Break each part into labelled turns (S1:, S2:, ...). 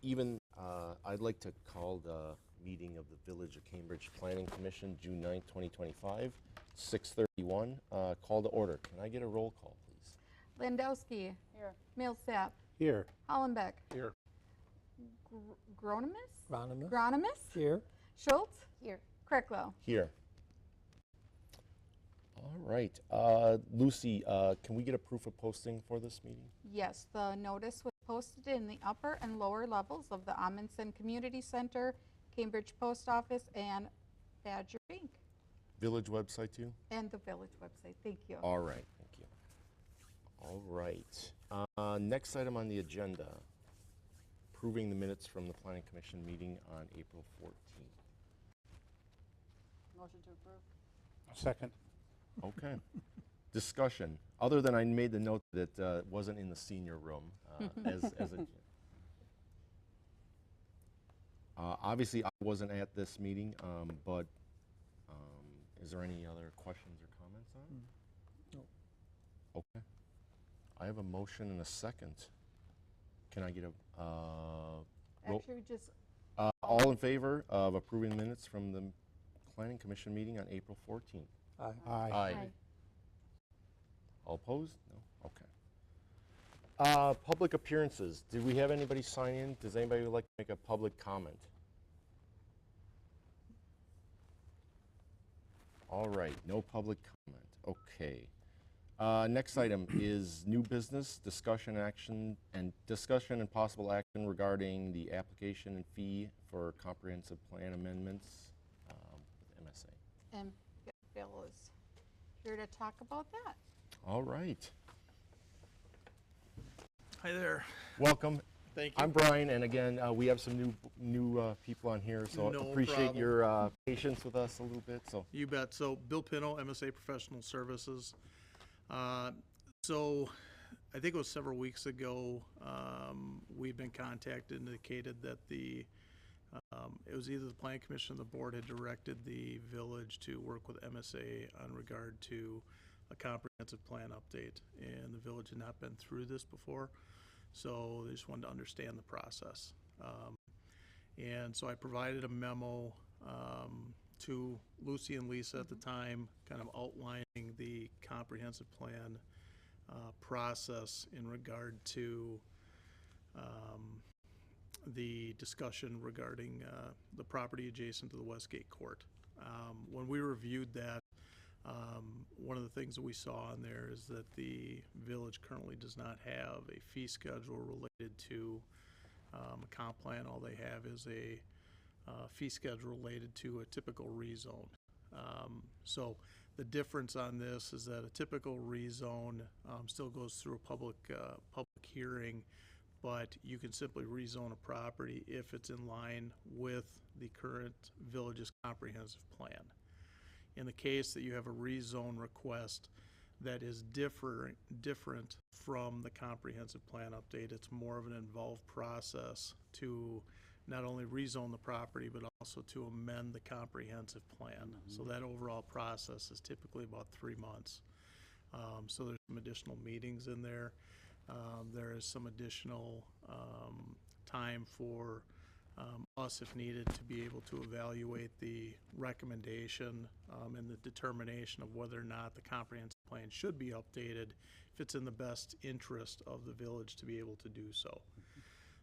S1: even, I'd like to call the meeting of the Village of Cambridge Planning Commission, June 9th, 2025, 6:31. Call to order. Can I get a roll call, please?
S2: Landowski.
S3: Here.
S2: Millsap.
S4: Here.
S2: Hollenbeck.
S4: Here.
S2: Gronemus?
S4: Gronemus.
S2: Gronemus?
S4: Here.
S2: Schultz?
S3: Here.
S2: Krecklow.
S1: Here. All right. Lucy, can we get a proof of posting for this meeting?
S2: Yes, the notice was posted in the upper and lower levels of the Amundsen Community Center, Cambridge Post Office, and Badger Bank,
S1: Village website too?
S2: and the village website. Thank you.
S1: All right, thank you. All right. Next item on the agenda, approving the minutes from the Planning Commission meeting on April 14th.
S3: Motion to approve.
S4: Second.
S1: Okay. Discussion, other than I made the note that it wasn't in the senior room as a... Obviously, I wasn't at this meeting, but is there any other questions or comments on it?
S4: No.
S1: Okay. I have a motion and a second. Can I get a...
S2: Actually, we just,
S1: all in favor of approving the minutes from the Planning Commission meeting on April 14th?
S4: Aye.
S1: Aye.
S2: Aye.
S1: All opposed? No? Okay. Public appearances. Did we have anybody sign in? Does anybody like to make a public comment? All right, no public comment. Okay. Next item is new business, discussion and possible action regarding the application and fee for comprehensive plan amendments with MSA.
S2: and Bill is here to talk about that.
S1: All right.
S5: Hi there.
S1: Welcome.
S5: Thank you.
S1: I'm Brian, and again, we have some new people on here, so
S5: No
S1: appreciate
S5: problem.
S1: your patience with us a little bit. So,
S5: You bet. So Bill Pino, MSA Professional Services. So I think it was several weeks ago, we've been contacted, indicated that it was either the Planning Commission or the board had directed the village to work with MSA on regard to a comprehensive plan update. And the village had not been through this before, so they just wanted to understand the process. And so I provided a memo to Lucy and Lisa at the time, kind of outlining the comprehensive plan process in regard to the discussion regarding the property adjacent to the Westgate Court. When we reviewed that, one of the things that we saw in there is that the village currently does not have a fee schedule related to a comp plan. All they have is a fee schedule related to a typical rezone. So the difference on this is that a typical rezone still goes through a public hearing, but you can simply rezone a property if it's in line with the current village's comprehensive plan. In the case that you have a rezone request that is different from the comprehensive plan update, it's more of an involved process to not only rezone the property, but also to amend the comprehensive plan. So that overall process is typically about 3 months. So there's some additional meetings in there. There is some additional time for us, if needed, to be able to evaluate the recommendation and the determination of whether or not the comprehensive plan should be updated if it's in the best interest of the village to be able to do so.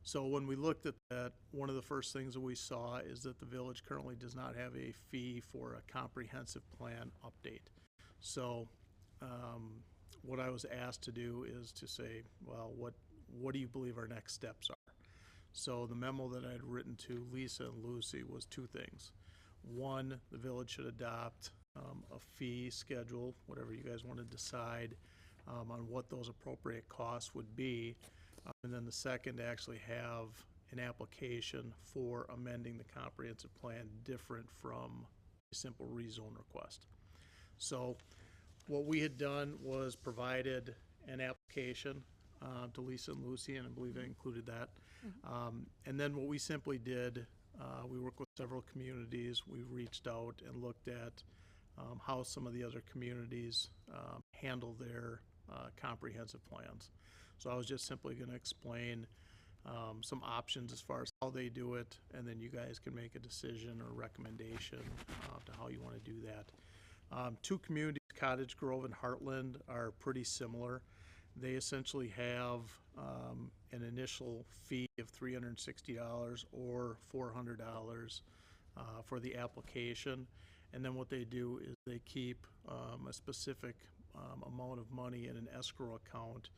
S5: So when we looked at that, one of the first things that we saw is that the village currently does not have a fee for a comprehensive plan update. So what I was asked to do is to say, well, what do you believe our next steps are? So the memo that I had written to Lisa and Lucy was 2 things. One, the village should adopt a fee schedule, whatever you guys want to decide on what those appropriate costs would be. And then the second, to actually have an application for amending the comprehensive plan different from a simple rezone request. So what we had done was provided an application to Lisa and Lucy, and I believe I included that. And then what we simply did, we worked with several communities. We reached out and looked at how some of the other communities handle their comprehensive plans. So I was just simply going to explain some options as far as how they do it, and then you guys can make a decision or recommendation to how you want to do that. Two communities, Cottage Grove and Heartland, are pretty similar. They essentially have an initial fee of $360 or $400 for the application. And then what they do is they keep a specific amount of money in an escrow account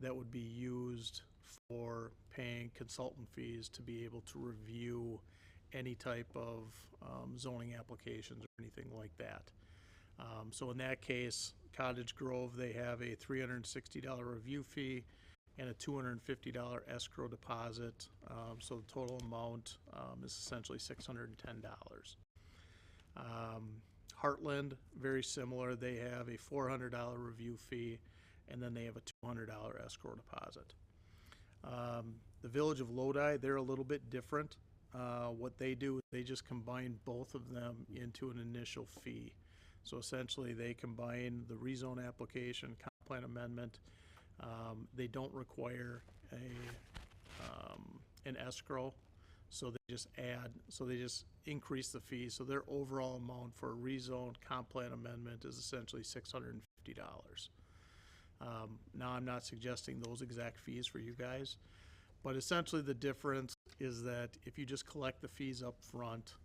S5: that would be used for paying consultant fees to be able to review any type of zoning applications or anything like that. So in that case, Cottage Grove, they have a $360 review fee and a $250 escrow deposit. So the total amount is essentially $610. Heartland, very similar. They have a $400 review fee, and then they have a $200 escrow deposit. The Village of Lodi, they're a little bit different. What they do is they just combine both of them into an initial fee. So essentially, they combine the rezone application, comp plan amendment. They don't require an escrow, so they just increase the fee. So their overall amount for a rezone comp plan amendment is essentially $650. Now, I'm not suggesting those exact fees for you guys, but essentially the difference is that if you just collect the fees up front,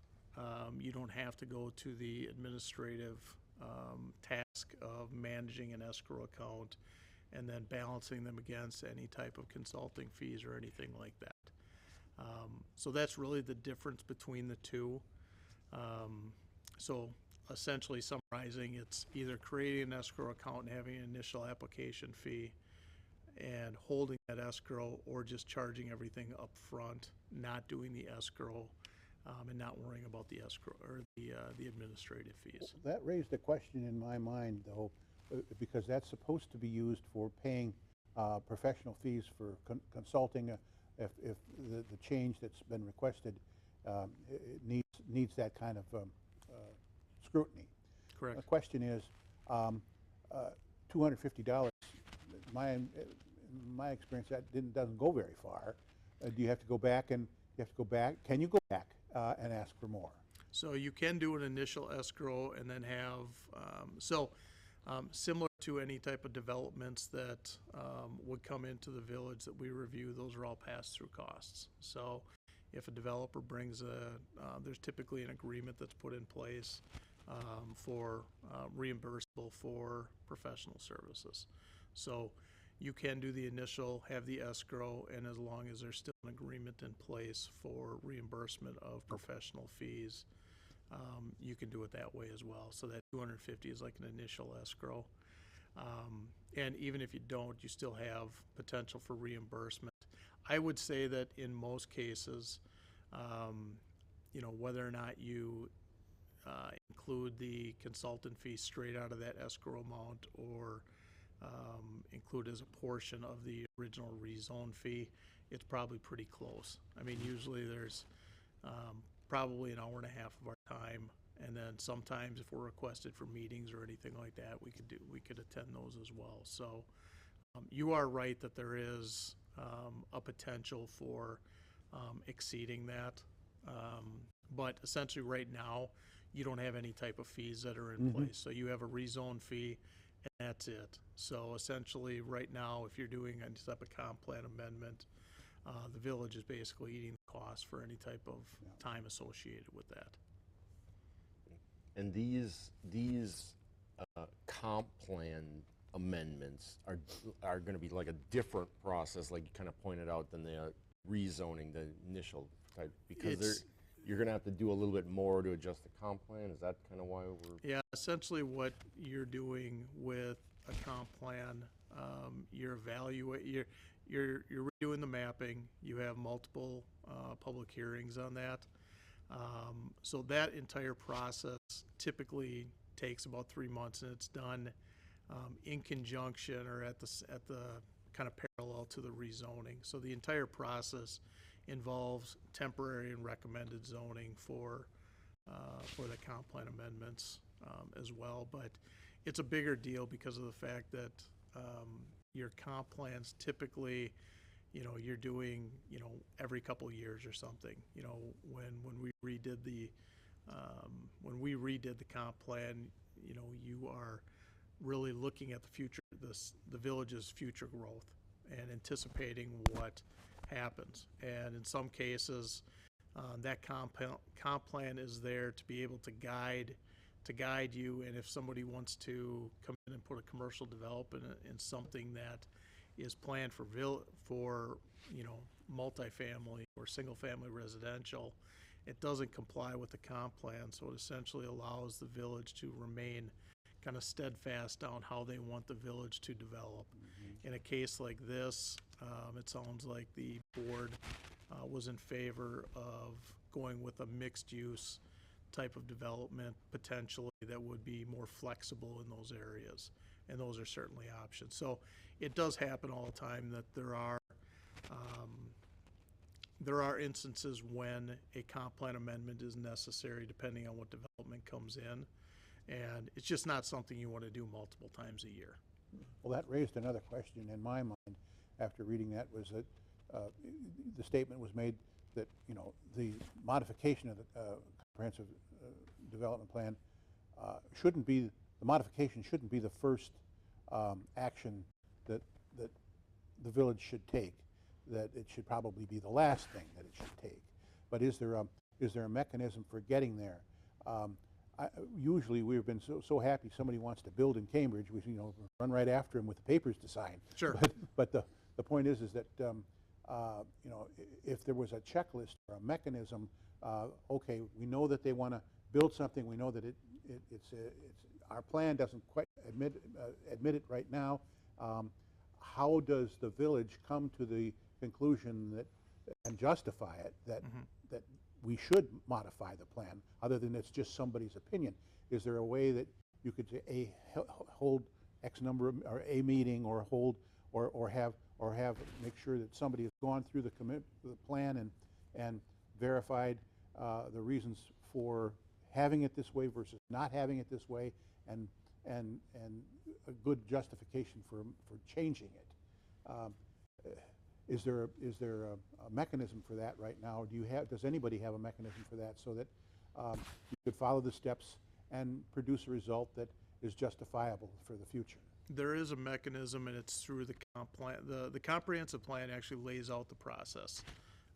S5: you don't have to go to the administrative task of managing an escrow account and then balancing them against any type of consulting fees or anything like that. So that's really the difference between the two. So essentially summarizing, it's either creating an escrow account and having an initial application fee and holding that escrow, or just charging everything up front, not doing the escrow, and not worrying about the escrow or the administrative fees.
S4: That raised a question in my mind, though, because that's supposed to be used for paying professional fees for consulting if the change that's been requested it needs that kind of scrutiny.
S5: Correct.
S4: The question is, $250. My experience, that doesn't go very far. Do you have to go back and Can you go back and ask for more?
S5: So you can do an initial escrow and then have, similar to any type of developments that would come into the village that we review, those are all pass-through costs. So if a developer brings there's typically an agreement that's put in place for reimbursable for professional services. So you can do the initial, have the escrow, and as long as there's still an agreement in place for reimbursement of professional fees, you can do it that way as well. So that $250 is like an initial escrow. And even if you don't, you still have potential for reimbursement. I would say that in most cases, whether or not you include the consultant fee straight out of that escrow amount or include as a portion of the original rezone fee, it's probably pretty close. I mean, usually there's probably an hour and a half of our time, and then sometimes if we're requested for meetings or anything like that, we could attend those as well. So you are right that there is a potential for exceeding that, but essentially right now you don't have any type of fees that are in place. So you have a rezone fee, and that's it. So essentially right now, if you're doing any type of comp plan amendment, the village is basically eating the cost for any type of time associated with that.
S1: And these comp plan amendments are going to be like a different process, like you kind of pointed out, than the rezoning, the initial type, because you're going to have to do a little bit more to adjust the comp plan. Is that kind of why we're?
S5: Yeah, essentially what you're doing with a comp plan, you're redoing the mapping. You have multiple public hearings on that. So that entire process typically takes about 3 months, and it's done in conjunction or at the kind of parallel to the rezoning. So the entire process involves temporary and recommended zoning for the comp plan amendments as well. But it's a bigger deal because of the fact that your comp plans typically you're doing, every couple of years or something. When we redid the comp plan, you are really looking at the future, the village's future growth and anticipating what happens. And in some cases, that comp plan is there to be able to guide you. And if somebody wants to come in and put a commercial development in something that is planned for multifamily or single family residential, it doesn't comply with the comp plan. So it essentially allows the village to remain kind of steadfast on how they want the village to develop. In a case like this, it sounds like the board was in favor of going with a mixed-use type of development potentially that would be more flexible in those areas, and those are certainly options. So it does happen all the time that there are instances when a comp plan amendment is necessary depending on what development comes in, and it's just not something you want to do multiple times a year.
S4: Well, that raised another question in my mind after reading that, was that the statement was made that, the modification of the comprehensive development plan the modification shouldn't be the first action that the village should take, that it should probably be the last thing that it should take. But is there a mechanism for getting there? Usually we've been so happy somebody wants to build in Cambridge, we run right after them with the papers to sign.
S5: Sure.
S4: But the point is that if there was a checklist or a mechanism, okay, we know that they want to build something, we know that it's our plan doesn't quite admit it right now. How does the village come to the conclusion that and justify it that we should modify the plan, other than it's just somebody's opinion? Is there a way that you could say hold X number of, or a meeting, or hold or have make sure that somebody has gone through the plan and verified the reasons for having it this way versus not having it this way, and a good justification for changing it? Is there a mechanism for that right now? Does anybody have a mechanism for that, so that you could follow the steps and produce a result that is justifiable for the future?
S5: There is a mechanism, and it's through the comp plan. The comprehensive plan actually lays out the process.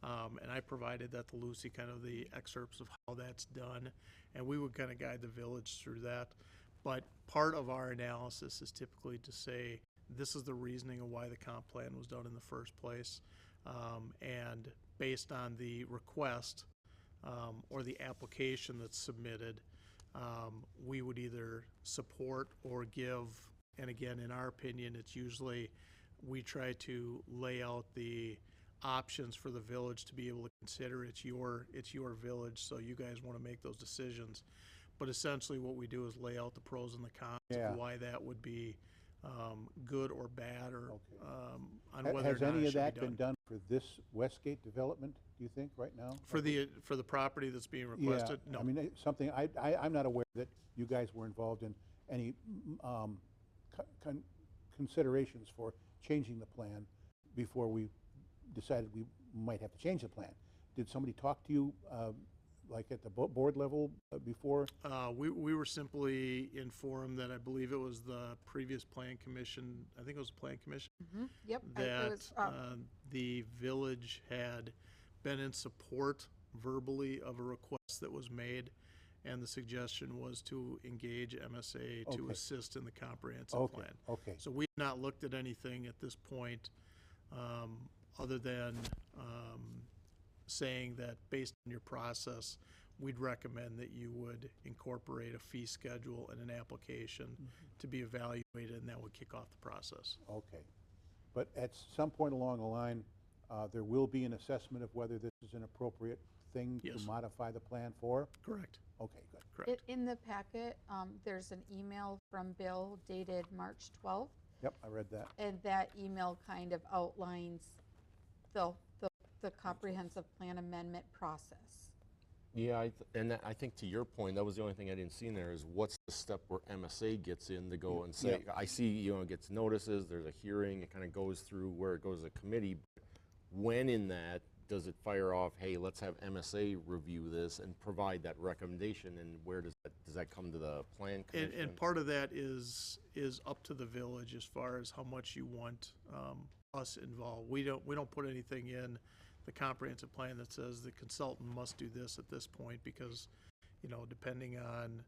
S5: And I provided that to Lucy, kind of the excerpts of how that's done, and we would kind of guide the village through that. But part of our analysis is typically to say, this is the reasoning of why the comp plan was done in the first place. And based on the request or the application that's submitted, we would either support or give, and again, in our opinion, it's usually we try to lay out the options for the village to be able to consider. It's your village, so you guys want to make those decisions. But essentially what we do is lay out the pros and the cons of why that would be good or bad, or on whether or not it should be done.
S4: Has any of that been done for this Westgate development, do you think, right now?
S5: For the property that's being requested?
S4: Yeah.
S5: No.
S4: I mean, something, I'm not aware that you guys were involved in any considerations for changing the plan before we decided we might have to change the plan. Did somebody talk to you like at the board level before?
S5: We were simply informed that I believe it was the previous plan commission, I think it was the plan commission,
S2: Yep.
S5: that the village had been in support verbally of a request that was made, and the suggestion was to engage MSA to assist in the comprehensive plan.
S4: Okay.
S5: So we've not looked at anything at this point other than saying that based on your process, we'd recommend that you would incorporate a fee schedule and an application to be evaluated, and that would kick off the process.
S4: Okay. But at some point along the line, there will be an assessment of whether this is an appropriate thing to modify the plan for?
S5: Correct.
S4: Okay, good.
S5: Correct.
S2: In the packet, there's an email from Bill dated March 12th,
S4: Yep, I read that.
S2: and that email kind of outlines the comprehensive plan amendment process.
S1: Yeah, I think to your point, that was the only thing I didn't see in there, is what's the step where MSA gets in to go and say, I see, it gets notices, there's a hearing, it kind of goes through where it goes to committee. when in that does it fire off, hey, let's have MSA review this and provide that recommendation, and where does that come to the plan commission?
S5: And part of that is up to the village as far as how much you want us involved. We don't put anything in the comprehensive plan that says the consultant must do this at this point, because, you know, depending on,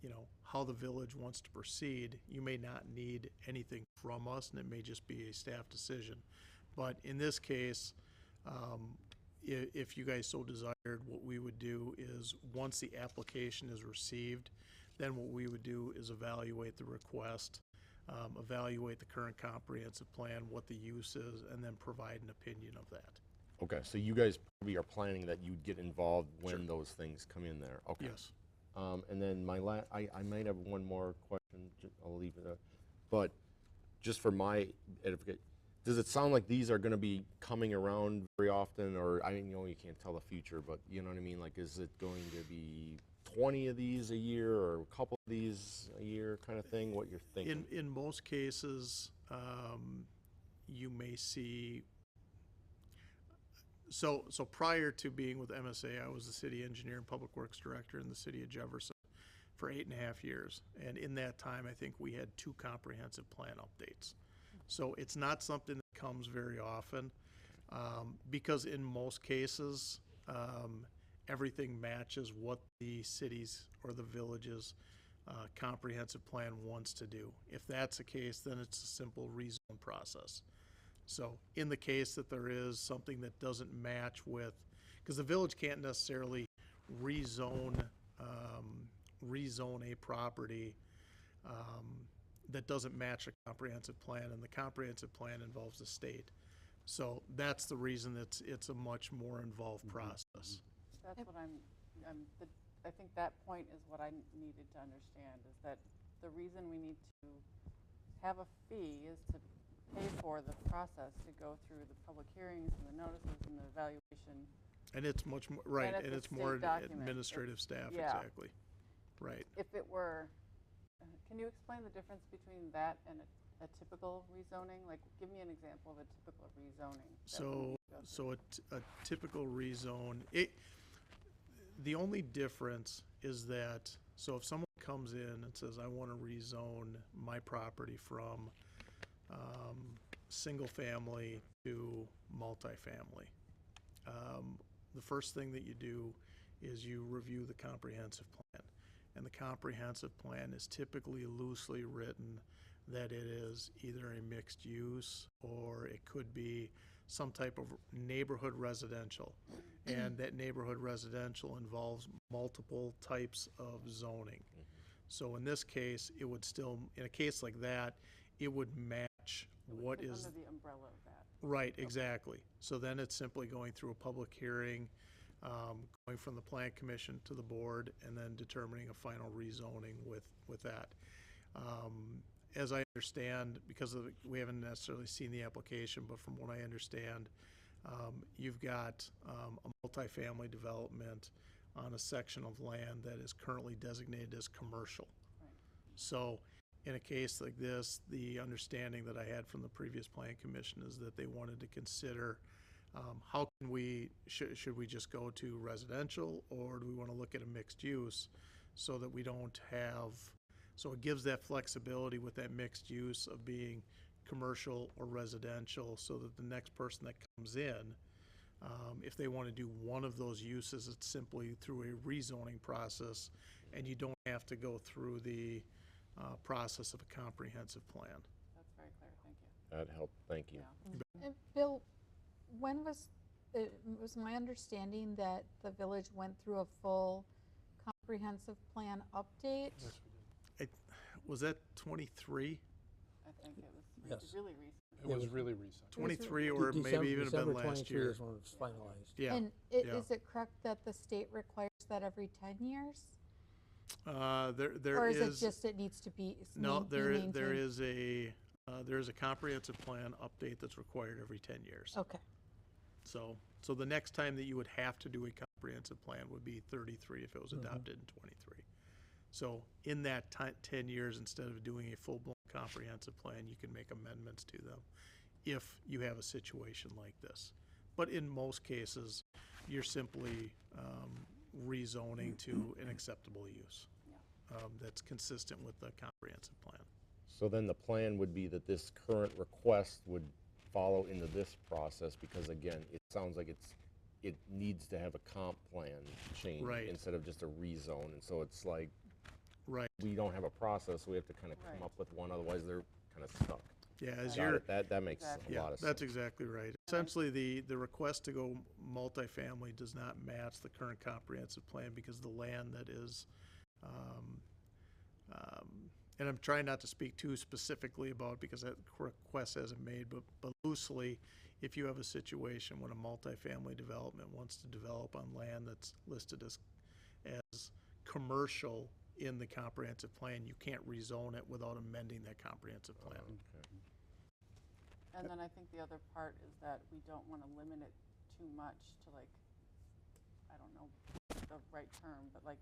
S5: you know, how the village wants to proceed, you may not need anything from us, and it may just be a staff decision. But in this case, if you guys so desired, what we would do is, once the application is received, then what we would do is evaluate the request, evaluate the current comprehensive plan, what the use is, and then provide an opinion of that.
S1: Okay, so you guys probably are planning that you'd get involved when
S5: Sure.
S1: those things come in there. Okay.
S5: Yes.
S1: And then I might have one more question. I'll leave it. But just for my edification, does it sound like these are going to be coming around very often, or I know you can't tell the future, but you know what I mean? Like, is it going to be 20 of these a year, or a couple of these a year, kind of thing? What you're thinking?
S5: In most cases, you may see. So prior to being with MSA, I was the city engineer and public works director in the city of Jefferson for 8.5 years. And in that time, I think we had 2 comprehensive plan updates. So it's not something that comes very often, because in most cases, everything matches what the city's or the village's comprehensive plan wants to do. If that's the case, then it's a simple rezone process. So in the case that there is something that doesn't match with, because the village can't necessarily rezone a property that doesn't match a comprehensive plan, and the comprehensive plan involves the state. So that's the reason it's a much more involved process.
S3: That's what I think that point is what I needed to understand, is that the reason we need to have a fee is to pay for the process to go through the public hearings and the notices and the evaluation.
S5: And it's much more, right,
S3: And
S5: and
S3: it's
S5: it's
S3: a
S5: more
S3: state document.
S5: administrative staff,
S3: Yeah.
S5: exactly. Right.
S3: If it were, can you explain the difference between that and a typical rezoning? Like, give me an example of a typical rezoning. that we need to go through.
S5: So a typical rezone, the only difference is that, so if someone comes in and says, I want to rezone my property from single family to multifamily, the first thing that you do is you review the comprehensive plan. And the comprehensive plan is typically loosely written that it is either a mixed use, or it could be some type of neighborhood residential. And that neighborhood residential involves multiple types of zoning. So in this case, it would still, in a case like that, it would match
S3: It would
S5: what
S3: fit
S5: is,
S3: under the umbrella of that.
S5: right, exactly. So then it's simply going through a public hearing, going from the plan commission to the board, and then determining a final rezoning with that. As I understand, because we haven't necessarily seen the application, but from what I understand, you've got a multifamily development on a section of land that is currently designated as commercial.
S3: Right.
S5: So in a case like this, the understanding that I had from the previous plan commission is that they wanted to consider how can we, should we just go to residential, or do we want to look at a mixed use, so that we don't have, so it gives that flexibility with that mixed use of being commercial or residential, so that the next person that comes in, if they want to do one of those uses, it's simply through a rezoning process, and you don't have to go through the process of a comprehensive plan.
S3: That's very clear, thank you.
S1: That helped, thank you.
S3: Yeah.
S2: And Bill, when it was my understanding that the village went through a full comprehensive plan update?
S5: Was that 23?
S3: I think it was
S6: Yes.
S3: really recent.
S7: It was really recent.
S5: 23, or maybe even have been last
S6: December 23
S5: year.
S6: is when it was finalized.
S5: Yeah,
S2: And
S5: yeah.
S2: is it correct that the state requires that every 10 years?
S5: There
S2: Or is it
S5: is,
S2: just it needs to be
S5: no, there
S2: maintained?
S5: is a comprehensive plan update that's required every 10 years.
S2: Okay,
S5: So the next time that you would have to do a comprehensive plan would be 33 if it was adopted in 23. So in that 10 years, instead of doing a full-blown comprehensive plan, you can make amendments to them. if you have a situation like this. But in most cases, you're simply rezoning to an acceptable use that's consistent with the comprehensive plan.
S1: So then the plan would be that this current request would follow into this process, because again, it sounds like it needs to have a comp plan change
S5: Right.
S1: instead of just a rezone, and so it's like,
S5: Right.
S1: we don't have a process, so we have to kind of come
S3: Right.
S1: up with one, otherwise they're kind of stuck.
S5: Yeah, as
S1: Got
S5: you're,
S1: it. That makes
S3: Exactly.
S1: a lot of sense.
S5: that's exactly right. Essentially, the request to go multifamily does not match the current comprehensive plan because the land that is, and I'm trying not to speak too specifically about it because that request hasn't made, but loosely, if you have a situation when a multifamily development wants to develop on land that's listed as commercial in the comprehensive plan, you can't rezone it without amending that comprehensive plan.
S1: Okay.
S3: And then I think the other part is that we don't want to limit it too much to like, I don't know the right term, but like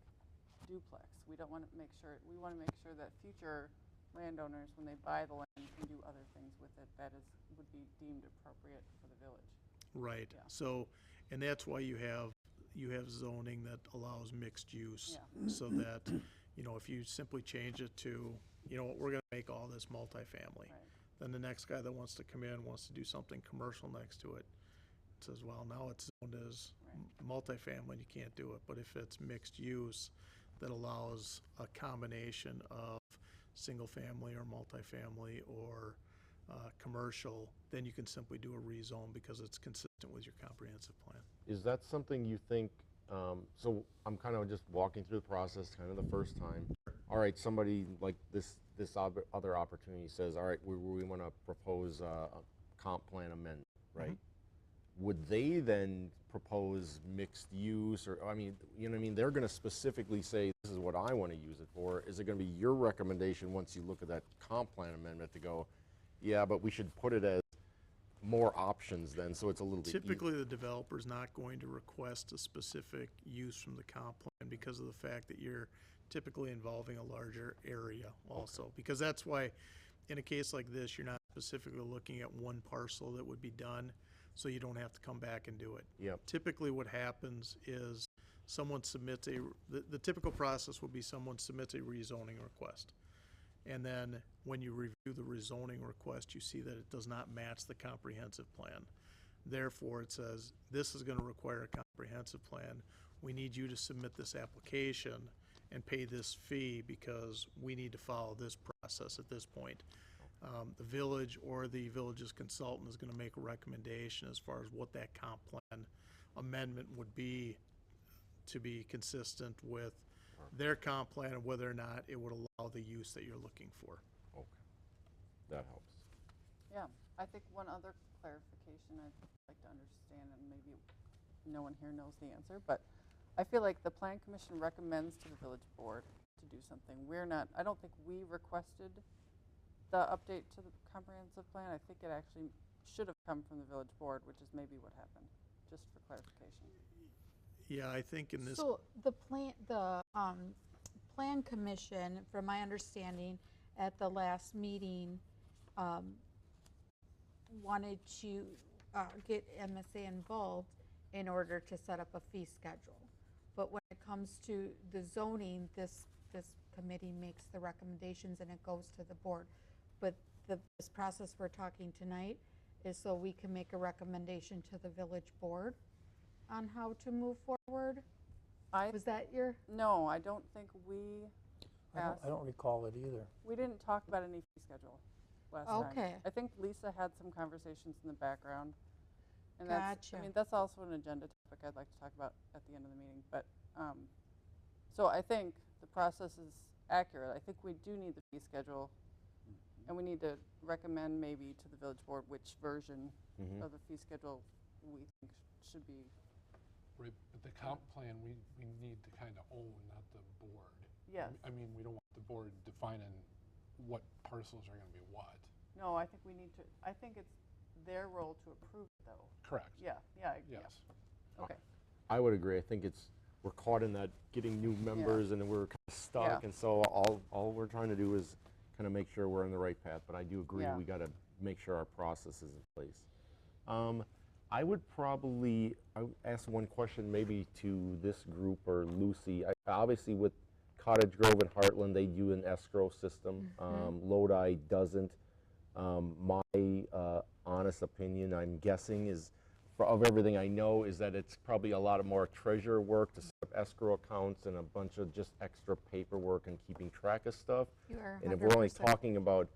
S3: duplex. We don't want to make sure, we want to make sure that future landowners, when they buy the land, can do other things with it that would be deemed appropriate for the village.
S5: Right,
S3: Yeah.
S5: so, and that's why you have zoning that allows mixed use.
S3: Yeah.
S5: So that, if you simply change it to, we're gonna make all this multifamily.
S3: Right.
S5: Then the next guy that wants to come in wants to do something commercial next to it. Says, well, now it's zoned as multifamily, and you can't do it. But if it's mixed use that allows a combination of single-family or multifamily or commercial, then you can simply do a rezone because it's consistent with your comprehensive plan.
S1: Is that something you think, so I'm kind of just walking through the process kind of the first time. All right, somebody like this other opportunity says, all right, we want to propose a comp plan amendment, right? Would they then propose mixed use, or, I mean, you know what I mean? They're going to specifically say, this is what I want to use it for. Is it going to be your recommendation once you look at that comp plan amendment to go, yeah, but we should put it as more options then, so it's a little bit easier?
S5: Typically, the developer's not going to request a specific use from the comp plan because of the fact that you're typically involving a larger area also. Because that's why, in a case like this, you're not specifically looking at one parcel that would be done, so you don't have to come back and do it.
S1: Yep.
S5: Typically, what happens is someone submits the typical process would be someone submits a rezoning request. And then when you review the rezoning request, you see that it does not match the comprehensive plan. Therefore, it says, this is going to require a comprehensive plan. We need you to submit this application and pay this fee because we need to follow this process at this point. The village or the village's consultant is going to make a recommendation as far as what that comp plan amendment would be to be consistent with their comp plan and whether or not it would allow the use that you're looking for.
S1: Okay, that helps.
S3: Yeah, I think one other clarification I'd like to understand, and maybe no one here knows the answer, but I feel like the Plan Commission recommends to the village board to do something. I don't think we requested the update to the comprehensive plan. I think it actually should have come from the village board, which is maybe what happened, just for clarification.
S5: Yeah, I think in this,
S2: So the Plan Commission, from my understanding, at the last meeting, wanted to get MSA involved in order to set up a fee schedule. But when it comes to the zoning, this committee makes the recommendations and it goes to the board. But this process we're talking tonight is so we can make a recommendation to the village board on how to move forward? Was that your?
S3: No, I don't think we asked.
S6: I don't recall it either.
S3: We didn't talk about any fee schedule last time.
S2: Okay.
S3: I think Lisa had some conversations in the background. And that's, I
S2: Gotcha.
S3: mean, that's also an agenda topic I'd like to talk about at the end of the meeting. But, so I think the process is accurate. I think we do need the fee schedule. And we need to recommend maybe to the village board which version of the fee schedule we think should be.
S7: Right, but the comp plan, we need to kind of own, not the board.
S3: Yes.
S7: I mean, we don't want the board defining what parcels are going to be what.
S3: No, I think we need to, I think it's their role to approve it, though.
S7: Correct.
S3: Yeah.
S7: Yes.
S3: Okay.
S1: I would agree. I think we're caught in that getting new members and we're kind of stuck.
S3: Yeah.
S1: And so all we're trying to do is kind of make sure we're on the right path. But I do agree,
S3: Yeah.
S1: we got to make sure our process is in place. I would ask one question maybe to this group or Lucy. Obviously with Cottage Grove and Heartland, they do an escrow system. Lodi doesn't. My honest opinion, I'm guessing, is of everything I know, is that it's probably a lot more treasurer work to set up escrow accounts and a bunch of just extra paperwork and keeping track of stuff.
S2: You are
S1: And if we're only
S2: 100%
S1: talking about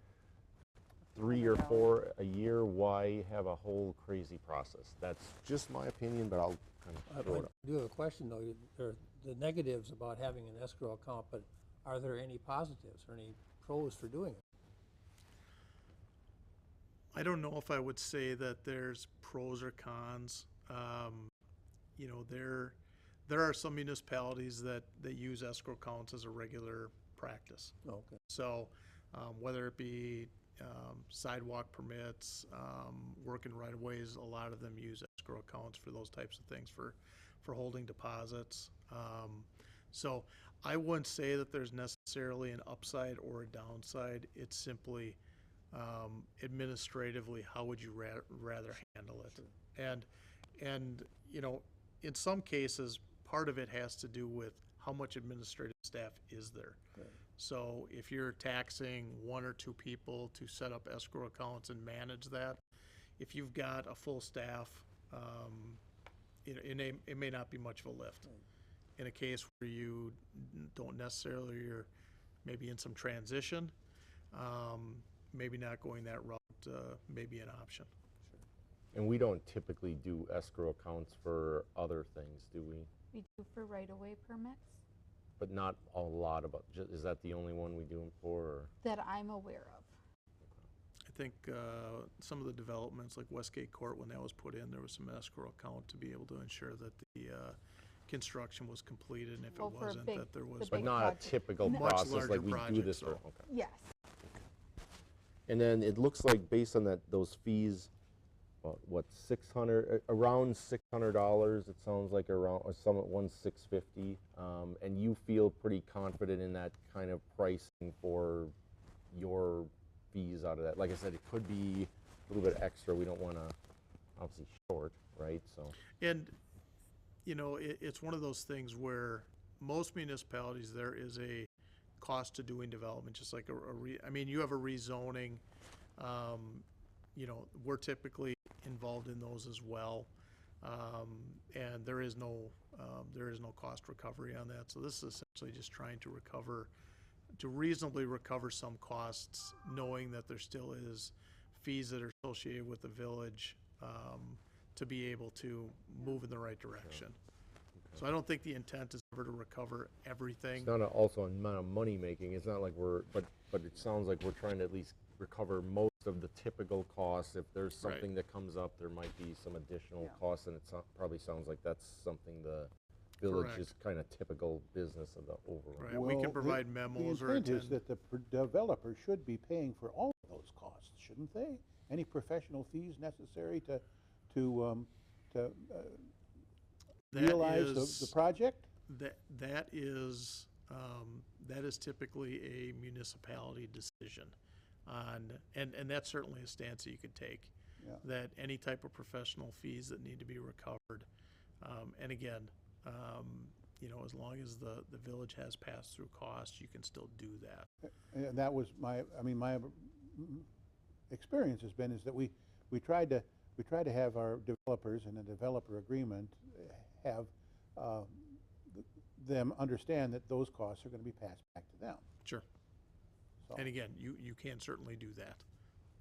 S1: 3 or 4 a year, why have a whole crazy process? That's just my opinion, but I'll kind of
S6: I
S1: throw it up.
S6: do have a question, though. There are the negatives about having an escrow account, but are there any positives or any pros for doing it?
S5: I don't know if I would say that there's pros or cons. You know, there are some municipalities that use escrow accounts as a regular practice.
S6: Oh, okay.
S5: So whether it be sidewalk permits, working right of ways, a lot of them use escrow accounts for those types of things, for holding deposits. So I wouldn't say that there's necessarily an upside or a downside. It's simply administratively, how would you rather handle it? And you know, in some cases, part of it has to do with how much administrative staff is there.
S6: Right.
S5: So if you're taxing 1 or 2 people to set up escrow accounts and manage that, if you've got a full staff, it may not be much of a lift.
S6: Right.
S5: In a case where you don't necessarily, you're maybe in some transition, maybe not going that route may be an option.
S1: And we don't typically do escrow accounts for other things, do we?
S2: We do for right-of-way permits
S1: But not a lot about, is that the only one we do them for? Or?
S2: that I'm aware of.
S5: I think some of the developments, like Westgate Court, when that was put in, there was some escrow account to be able to ensure that the construction was completed, and if
S2: Well,
S5: it
S2: for a
S5: wasn't,
S2: big-
S5: that there
S2: the
S5: was.
S1: But
S2: big
S1: not
S2: project.
S1: a typical
S2: No.
S5: Much
S1: process like
S5: larger
S1: we do
S5: projects,
S1: this for,
S5: though.
S1: okay.
S2: Yes.
S1: And then it looks like based on those fees, what, around $600, it sounds like, around, or some at one $650. And you feel pretty confident in that kind of pricing for your fees out of that. Like I said, it could be a little bit extra. We don't want to obviously short, right? So,
S5: And, you know, it's one of those things where most municipalities, there is a cost to doing development, just like I mean, you have a rezoning, you know, we're typically involved in those as well. And there is no cost recovery on that. So this is essentially just trying to reasonably recover some costs, knowing that there still is fees that are associated with the village, to be able to move in the right direction. So I don't think the intent is ever to recover everything.
S1: it's not also an amount of money making. It's not like but it sounds like we're trying to at least recover most of the typical costs. If there's
S5: Right.
S1: something that comes up, there might be some additional
S3: Yeah.
S1: costs, and it probably sounds like that's something the village
S5: Correct.
S1: is kind of typical business of the overall.
S5: Right, we can provide memos or
S4: The intent is
S5: attend.
S4: that the developer should be paying for all of those costs, shouldn't they? Any professional fees necessary to
S5: That
S4: realize
S5: is-
S4: the project?
S5: That is typically a municipality decision on, and that's certainly a stance that you could take.
S4: Yeah.
S5: That any type of professional fees that need to be recovered, and again, you know, as long as the village has pass-through costs, you can still do that.
S4: And that was my experience has been is that we tried to have our developers in a developer agreement have them understand that those costs are going to be passed back to them.
S5: Sure.
S4: So,
S5: And again, you can certainly do that.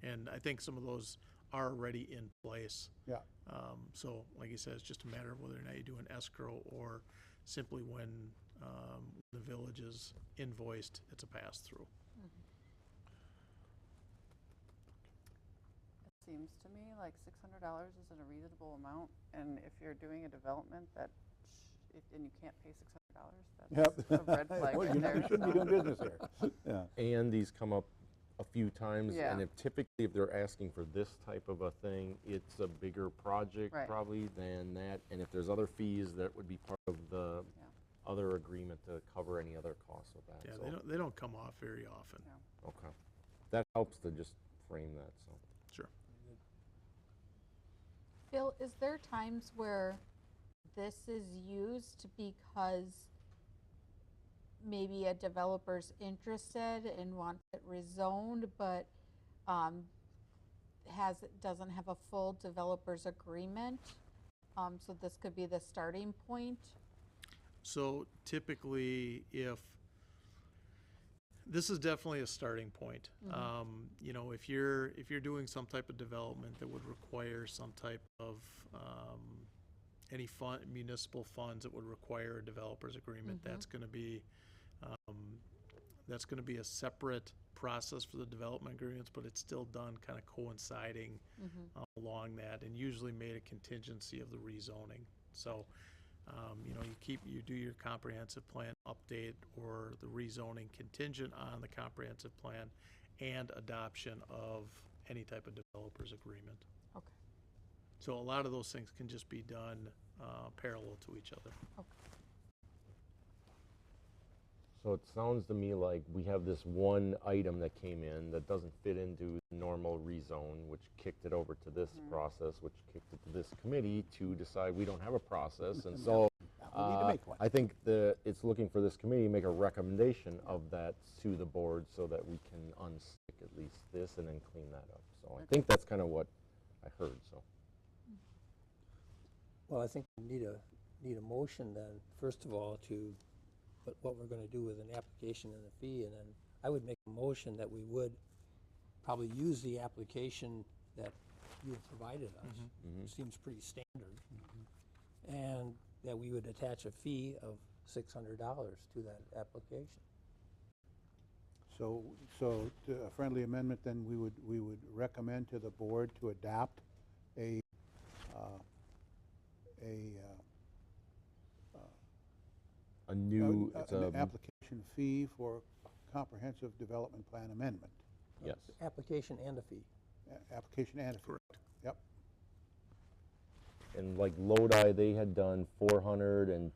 S5: And I think some of those are already in place.
S4: yeah,
S5: So like you said, it's just a matter of whether or not you do an escrow or simply when the village is invoiced, it's a pass-through.
S3: It seems to me like $600 isn't a reasonable amount, and if you're doing a development and you can't pay $600, that's a red flag
S4: Well,
S3: right
S4: you
S3: there.
S4: shouldn't be
S3: so.
S4: doing business there. Yeah.
S1: And these come up a few times,
S3: Yeah.
S1: and if they're asking for this type of a thing, it's a bigger project
S3: Right.
S1: probably than that. And if there's other fees, that would be part of the
S3: Yeah.
S1: other agreement to cover any other costs with that.
S5: Yeah,
S1: so,
S5: they don't come off very often.
S3: Yeah.
S1: okay, that helps to just frame that. So,
S2: Phil, is there times where this is used because maybe a developer's interested and wants it rezoned, but doesn't have a full developer's agreement? So this could be the starting point?
S5: So typically, this is definitely a starting point. You know, if you're doing some type of development that would require some type of any municipal funds that would require a developer's agreement, that's going to be a separate process for the development agreements, but it's still done kind of coinciding along that, and usually made a contingency of the rezoning. So, you know, you do your comprehensive plan update or the rezoning contingent on the comprehensive plan and adoption of any type of developer's agreement.
S2: Okay.
S5: So a lot of those things can just be done parallel to each other.
S2: Okay.
S1: So it sounds to me like we have this one item that came in that doesn't fit into the normal rezone, which kicked it over to this process, which kicked it to this committee to decide we don't have a process. And so
S4: We need to make one.
S1: I think it's looking for this committee to make a recommendation of that to the board so that we can unstick at least this and then clean that up. So I think that's kind of what I heard, so.
S6: Well, I think we need a motion then, first of all, to what we're gonna do with an application and a fee, and then I would make a motion that we would probably use the application that you have provided us. It seems pretty standard. And that we would attach a fee of $600 to that application.
S4: So to a friendly amendment, then we would recommend to the board to adopt a
S1: New, it's
S4: an
S1: a,
S4: application fee for comprehensive development plan amendment.
S1: yes.
S6: Application and a fee.
S4: Application and a fee.
S5: Correct.
S4: Yep.
S1: And like Lodi, they had done 400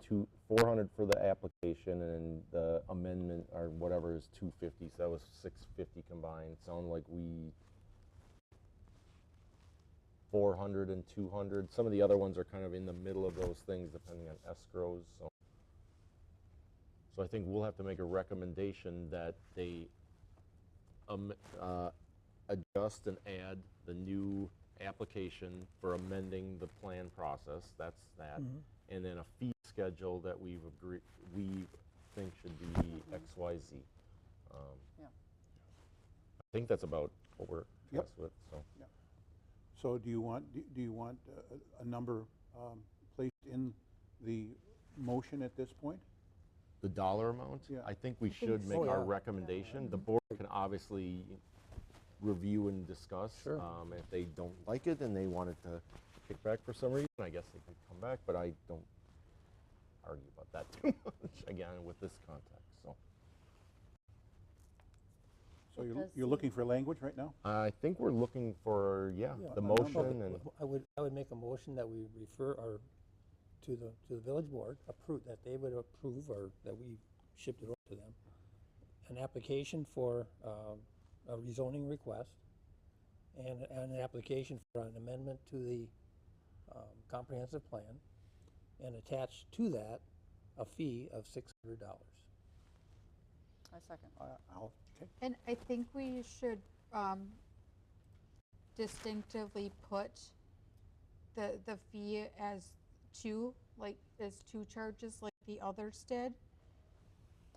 S1: for the application, and the amendment or whatever is 250, so that was 650 combined. Sound like 400 and 200. Some of the other ones are kind of in the middle of those things depending on escrows. So I think we'll have to make a recommendation that they adjust and add the new application for amending the plan process. That's that. And then a fee schedule that we think should be XYZ.
S3: Yeah.
S1: I think that's about what we're
S4: Yep.
S1: tasked with. So
S4: So do you want a number placed in the motion at this point?
S1: the dollar amount,
S4: Yeah.
S1: I think we should make
S6: so,
S1: our
S6: yeah.
S1: recommendation. The board can obviously review and discuss.
S6: Sure.
S1: If they don't like it and they want it to kick back for some reason, I guess they could come back, but I don't argue about that too much, again, with this context, so.
S4: So
S3: It
S4: you're
S3: does
S4: you're
S3: seem-
S4: looking for language right now?
S1: I think we're looking for,
S6: Yeah.
S1: the
S4: A
S1: motion
S4: number.
S1: and,
S6: I would make a motion that we refer, or to the village board, that they would approve, or that we shipped it over to them, an application for a rezoning request, and an application for an amendment to the comprehensive plan, and attach to that a fee of $600.
S3: I second.
S4: Okay.
S2: And I think we should distinctively put the fee as two charges like the others did.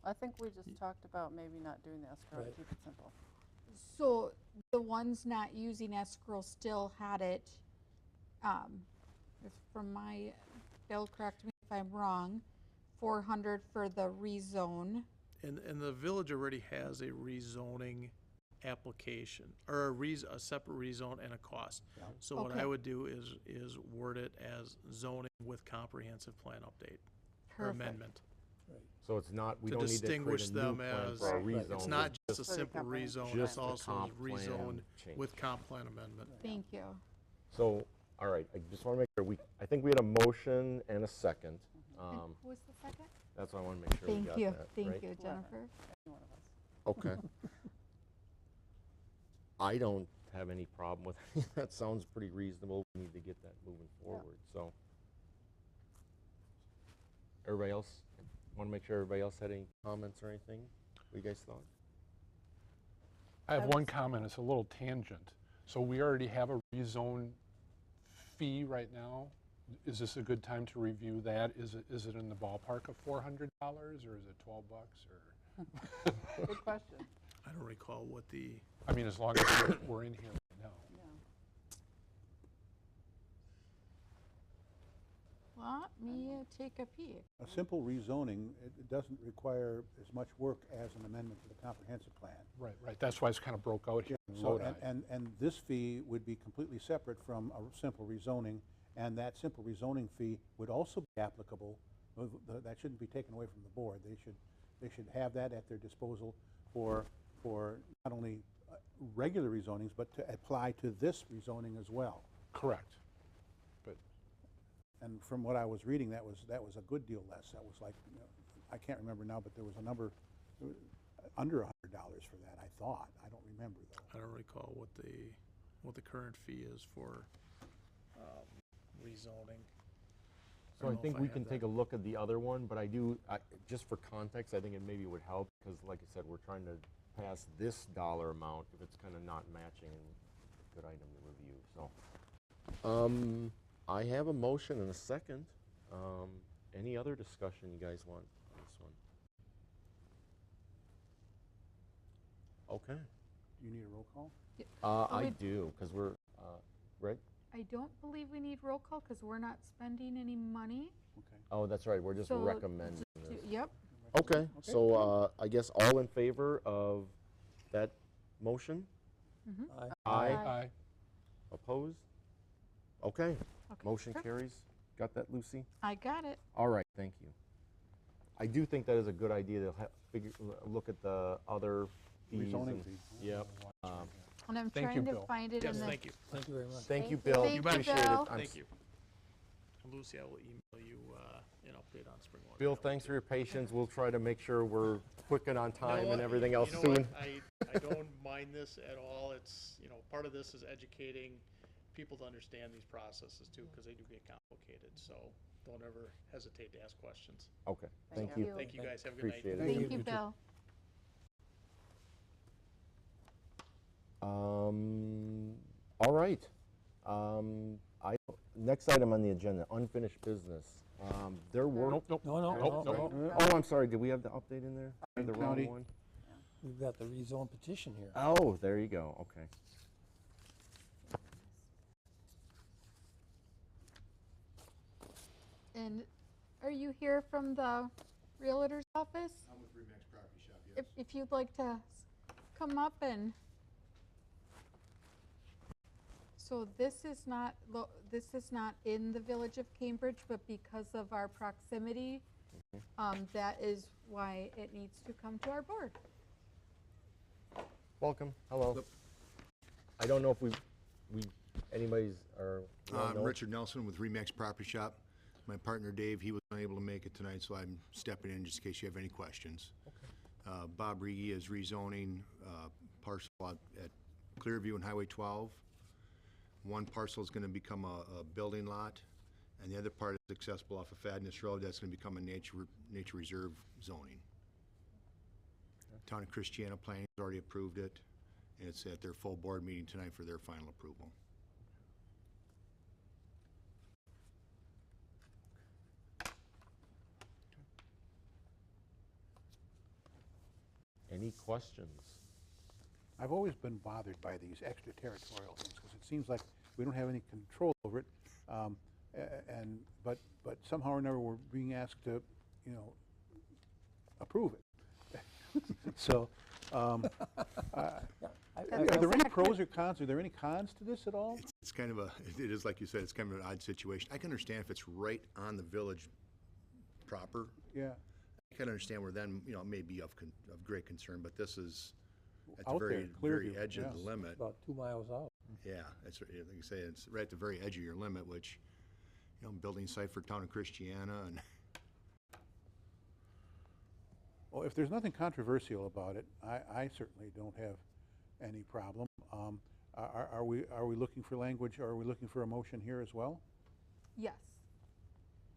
S3: I think we just talked about maybe not doing the escrow to
S6: Right.
S3: keep it simple.
S2: So the ones not using escrow still had it, from my, Bill, correct me if I'm wrong, 400 for the rezone.
S5: And the village already has a rezoning application, or a separate rezone and a cost.
S4: Yeah.
S5: So what I
S2: Okay.
S5: would do is word it as zoning with comprehensive plan update or
S2: Perfect.
S5: amendment.
S1: so it's not, we
S5: To
S1: don't need to create
S5: distinguish
S1: a new
S5: them
S1: plan
S5: as,
S1: for a
S3: Right.
S1: rezone.
S5: it's not just a
S3: For the
S5: simple
S3: comprehensive
S5: rezone,
S3: plan.
S5: it's
S1: Just a
S5: also
S1: comp plan
S5: rezone
S1: change.
S5: with comp plan amendment.
S2: Thank you.
S1: So, all right, I just want to make sure, I think we had a motion and a second.
S2: And who was the second?
S1: That's why I want to make sure we
S2: Thank
S1: got
S2: you,
S1: that,
S2: thank
S1: right?
S2: you,
S3: Whoever.
S2: Jennifer.
S3: Any one of us.
S1: Okay. I don't have any problem with it. That sounds pretty reasonable. We need to get that moving forward, so. Everybody else, want to make sure everybody else had any comments or anything? What you guys thought?
S7: I have one comment, it's a little tangent. So we already have a rezone fee right now. Is this a good time to review that? Is it in the ballpark of $400 or is it 12 bucks or?
S3: Good question.
S5: I don't recall what the,
S7: I mean, as long as we're in here right now.
S3: Yeah.
S2: Let me take a peek.
S4: A simple rezoning, it doesn't require as much work as an amendment to the comprehensive plan.
S7: Right. That's why it's kind of broke out here in
S4: So,
S7: Lodi.
S4: and this fee would be completely separate from a simple rezoning, and that simple rezoning fee would also be applicable. That shouldn't be taken away from the board. They should have that at their disposal for not only regular rezonings, but to apply to this rezoning as well.
S7: Correct. But
S4: And from what I was reading, that was a good deal less. That was like, you know, I can't remember now, but there was a number under $100 for that, I thought. I don't remember though.
S5: I don't recall what the current fee is for rezoning.
S1: So I think we can take a look at the other one, but just for context, I think it maybe would help, because like I said, we're trying to pass this dollar amount if it's kind of not matching, good item to review, so. I have a motion and a second. Any other discussion you guys want on this one? Okay.
S4: Do you need a roll call?
S1: I
S2: we-
S1: do, because we're, right?
S2: I don't believe we need roll call because we're not spending any money.
S4: Okay.
S1: Oh, that's right, we're just
S2: So,
S1: recommending
S2: to-
S1: this.
S2: Yep,
S1: Okay, so I guess all in favor of that motion?
S6: Aye.
S1: Aye.
S7: Aye.
S1: Opposed? Okay,
S2: okay.
S1: motion
S2: Sure.
S1: carries. Got that, Lucy?
S2: I got it.
S1: All right, thank you. I do think that is a good idea to look at the other fees.
S4: Rezoning
S1: and-
S4: fee.
S1: Yep.
S2: And I'm
S7: Thank you,
S2: trying to
S7: Bill.
S2: find it
S5: Yes,
S2: in the.
S5: thank you.
S6: Thank you very much.
S1: Thank you,
S2: Thank you.
S1: Bill.
S2: Thank you,
S1: Appreciate
S2: Bill.
S1: it.
S5: Thank you. And Lucy, I will email you an update on Springwater.
S1: Bill, thanks for your patience. We'll try to make sure we're quick and on
S5: You know
S1: time
S5: what?
S1: and everything else
S5: You know
S1: soon.
S5: what? I don't mind this at all. It's, part of this is educating people to understand these processes too, because they do get complicated. So don't ever hesitate to ask questions.
S1: Okay,
S3: Thank
S1: thank
S3: you.
S1: you.
S5: Thank you guys. Have a good night.
S1: Appreciate it.
S2: Thank
S4: you.
S2: you, Bill.
S1: All right. Next item on the agenda, unfinished business. There were.
S7: Nope.
S6: No, no,
S7: Nope,
S6: no,
S7: nope.
S6: no.
S1: Oh, I'm sorry. Did we have the update in there? I had the wrong
S4: County.
S1: one.
S6: We've got the rezone petition here.
S1: Oh, there you go. Okay.
S2: And are you here from the Realtor's office?
S8: I'm with Remax Property Shop, yes.
S2: If you'd like to come up and. So this is not in the Village of Cambridge, but because of our proximity, that is why it needs to come to our board.
S1: Welcome. Hello. I don't know if anybody's or.
S8: I'm
S1: no?
S8: Richard Nelson with Remax Property Shop. My partner Dave, he was unable to make it tonight, so I'm stepping in just in case you have any questions. Bob Riege is rezoning parcel at Clearview and Highway 12. One parcel is going to become a building lot, and the other part is accessible off of Fadness Road. That's going to become a nature reserve zoning. Town of Christiana Planning has already approved it, and it's at their full board meeting tonight for their final approval.
S1: Any questions?
S4: I've always been bothered by these extraterritorial things, because it seems like we don't have any control over it. But somehow or another, we're being asked to, approve it. So, are there any pros or cons? Are there any cons to this at all?
S8: It's kind of it is like you said, it's kind of an odd situation. I can understand if it's right on the village proper.
S4: Yeah,
S8: I can understand where then, it may be of great concern, but this is at the
S4: Out there,
S8: very
S4: Clearview,
S8: edge of the
S4: yes.
S8: limit.
S6: About 2 miles out.
S8: Yeah, it's, like you say, it's right at the very edge of your limit, which, building site for Town of Christiana and
S4: well, if there's nothing controversial about it, I certainly don't have any problem. Are we looking for language, or are we looking for a motion here as well?
S2: Yes.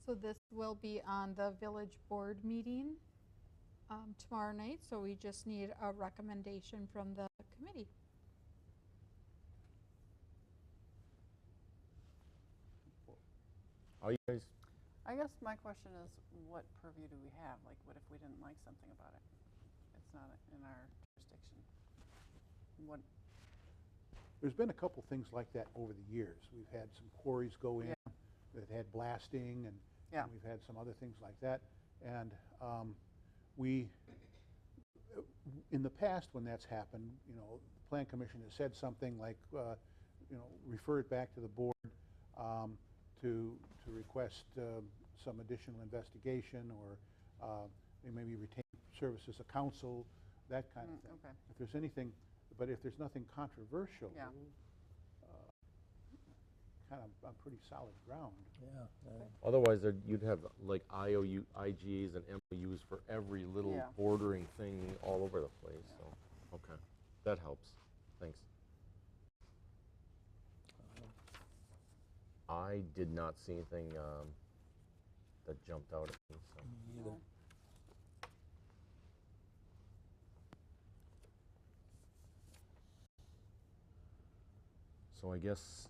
S2: So this will be on the village board meeting tomorrow night, so we just need a recommendation from the committee.
S1: Are you guys,
S3: I guess my question is, what purview do we have? Like, what if we didn't like something about it? It's not in our jurisdiction. What,
S4: There's been a couple things like that over the years. We've had some quarries go in that had blasting, and
S3: Yeah.
S4: we've had some other things like that. And we, in the past, when that's happened, you know, the Plan Commission has said something like, you know, refer it back to the board to request some additional investigation, or maybe retain services of counsel, that kind of thing.
S3: okay.
S4: If there's anything, but if there's nothing controversial,
S3: Yeah.
S4: kind of on pretty solid ground.
S6: Yeah.
S1: otherwise you'd have like IOU, IGAs and MOUs for every little
S3: Yeah.
S1: bordering thing all over the place, so, okay. That helps. Thanks. I did not see anything that jumped out at me, so.
S6: Me either.
S3: No.
S1: So I guess,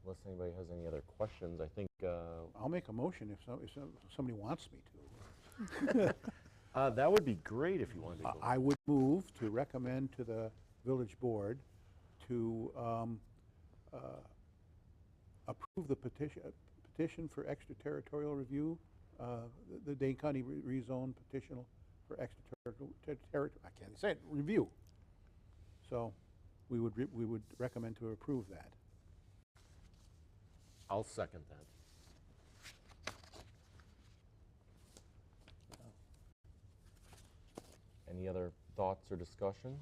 S1: unless anybody has any other questions, I think,
S4: I'll make a motion if somebody wants me to.
S1: that would be great if you wanted to go.
S4: I would move to recommend to the village board to approve the petition for extraterritorial review, the Dane County rezone petition for extraterritorial, I can't say it, review. So we would recommend to approve that.
S1: I'll second that. Any other thoughts or discussion?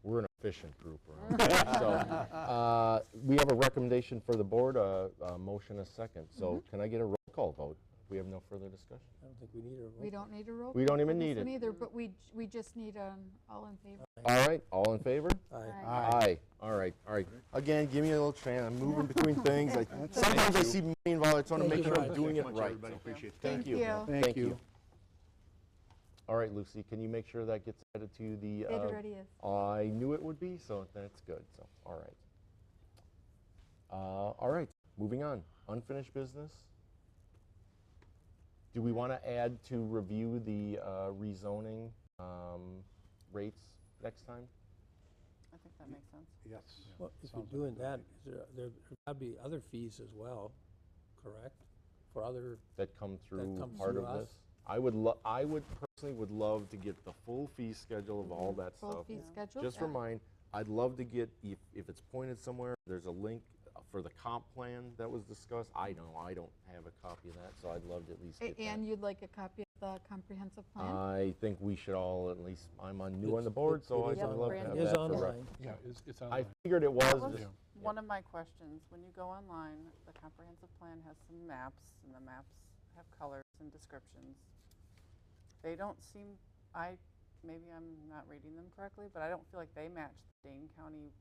S1: We're an efficient group around here. So we have a recommendation for the board, a motion, a second. So can I get a roll call vote? We have no further discussion.
S6: I don't think we need a roll.
S2: We don't need a roll.
S1: We don't
S2: call
S1: even
S2: for this
S1: need
S2: one
S1: it.
S2: either, but we just need an all in favor.
S1: All right, all in favor?
S6: Aye.
S1: Aye. All right, all right. Again, give me a little chance. I'm moving between things. Sometimes I see money involved. I just want to
S6: Thank
S1: make
S6: you
S1: sure I'm
S6: much.
S1: doing it
S8: Thanks much,
S1: right.
S8: everybody. Appreciate it.
S1: Thank you.
S4: Thank you.
S1: All right, Lucy, can you make sure that gets added to the?
S2: It already is.
S1: I knew it would be, so that's good. So, all right, moving on. Unfinished business. Do we want to add to review the rezoning rates next time?
S3: I think that makes sense.
S4: Yes.
S6: Well, if you're
S4: Sounds like a
S6: doing
S4: good
S6: that,
S4: idea.
S6: there'd be other fees as well, correct? For other,
S1: That come through
S6: come
S1: part
S6: through
S1: of
S6: us?
S1: this? I would personally would love to get the full fee schedule of all that
S2: Full
S1: stuff.
S2: fee schedule.
S1: Just for mine, I'd love to get, if it's pointed somewhere, there's a link for the comp plan that was discussed. I know I don't have a copy of that, so I'd love to at least get that.
S2: And you'd like a copy of the comprehensive plan?
S1: I think we should all, at least, I'm new on the board, so
S6: it
S1: I'd
S6: is
S1: love to
S3: online.
S1: have
S6: It is
S1: that for
S6: online.
S1: reference.
S7: Yeah, it's
S1: I
S7: online.
S1: figured it was.
S3: That was
S1: just-
S3: one of my questions. When you go online, the comprehensive plan has some maps, and the maps have colors and descriptions. They don't seem, maybe I'm not reading them correctly, but I don't feel like they match the Dane County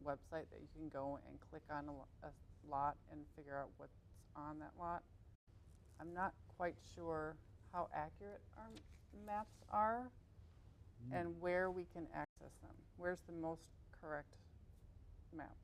S3: website that you can go and click on a lot and figure out what's on that lot. I'm not quite sure how accurate our maps are and where we can access them. Where's the most correct map?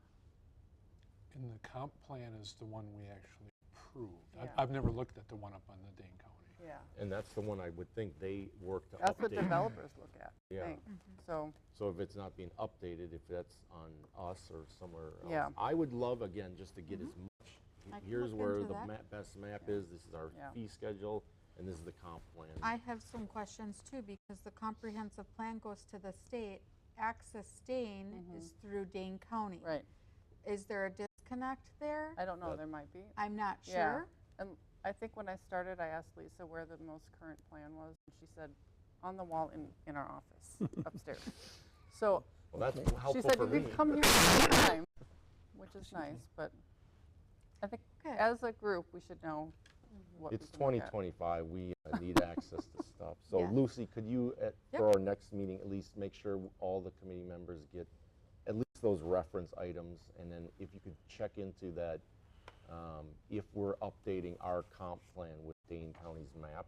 S7: And the comp plan is the one we actually approved.
S3: Yeah.
S7: I've never looked at the one up on the Dane County.
S3: Yeah,
S1: And that's the one I would think they work to update.
S3: that's what developers look at, I
S1: Yeah.
S3: think. So,
S1: So if it's not being updated, if that's on us or somewhere else.
S3: Yeah.
S1: I would love, again, just to get as much,
S2: I can
S1: here's
S2: look
S1: where
S2: into
S1: the
S2: that.
S1: best map
S3: Yeah.
S1: is, this is our
S3: Yeah.
S1: fee schedule, and this is the comp plan.
S2: I have some questions too, because the comprehensive plan goes to the state. Access Dane is through Dane County.
S3: right,
S2: Is there a disconnect there?
S3: I don't know,
S1: That-
S3: there might be.
S2: I'm not
S3: Yeah.
S2: sure.
S3: And I think when I started, I asked Lisa where the most current plan was, and she said, on the wall in our office upstairs. So
S1: Well, that's
S3: she
S1: helpful
S3: said,
S1: for
S3: you
S1: me.
S3: could come here anytime, which is nice, but I think
S2: Good.
S3: as a group, we should know what we
S1: It's
S3: can look at.
S1: 2025, we need access to stuff. So
S2: Yeah.
S1: Lucy, could you,
S2: Yep.
S1: for our next meeting, at least make sure all the committee members get at least those reference items? And then if you could check into that, if we're updating our comp plan with Dane County's map,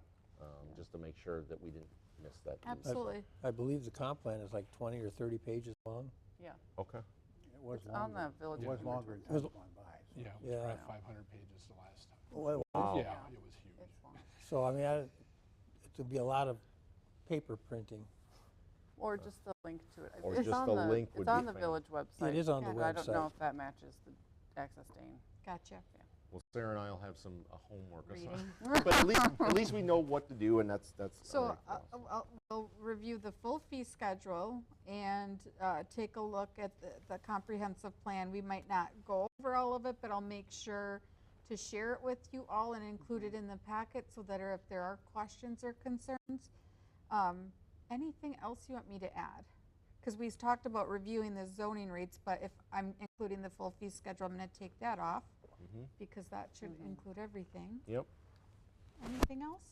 S1: just to make sure that we didn't miss that. piece.
S2: Absolutely.
S6: I believe the comp plan is like 20 or 30 pages long.
S3: Yeah,
S1: Okay.
S4: It was
S3: it's on
S4: longer.
S3: the village.
S4: It was
S3: Image
S4: longer in
S3: website.
S4: times gone by. so.
S7: Yeah, it was
S6: Yeah.
S7: probably 500 pages the last time.
S6: Well,
S1: Wow.
S7: Yeah, it was huge.
S3: It's long.
S6: so, I mean, it would be a lot of paper printing.
S3: Or just a link to it.
S1: Or
S3: It's
S1: just
S3: on
S1: a
S3: the-
S1: link would
S3: It's on
S1: be
S3: the
S1: fan-
S3: village website.
S6: It is on the
S3: but I don't know
S6: website.
S3: if that matches the Access Dane.
S2: Gotcha.
S1: Well, Sarah and I'll have some homework
S2: Reading.
S1: assigned. But at least we know what to do, and that's all
S2: So
S1: right for us.
S2: we'll review the full fee schedule and take a look at the comprehensive plan. We might not go over all of it, but I'll make sure to share it with you all and include it in the packet so that if there are questions or concerns. Anything else you want me to add? Because we talked about reviewing the zoning rates, but if I'm including the full fee schedule, I'm going to take that off because that should include everything.
S1: Yep.
S2: Anything else?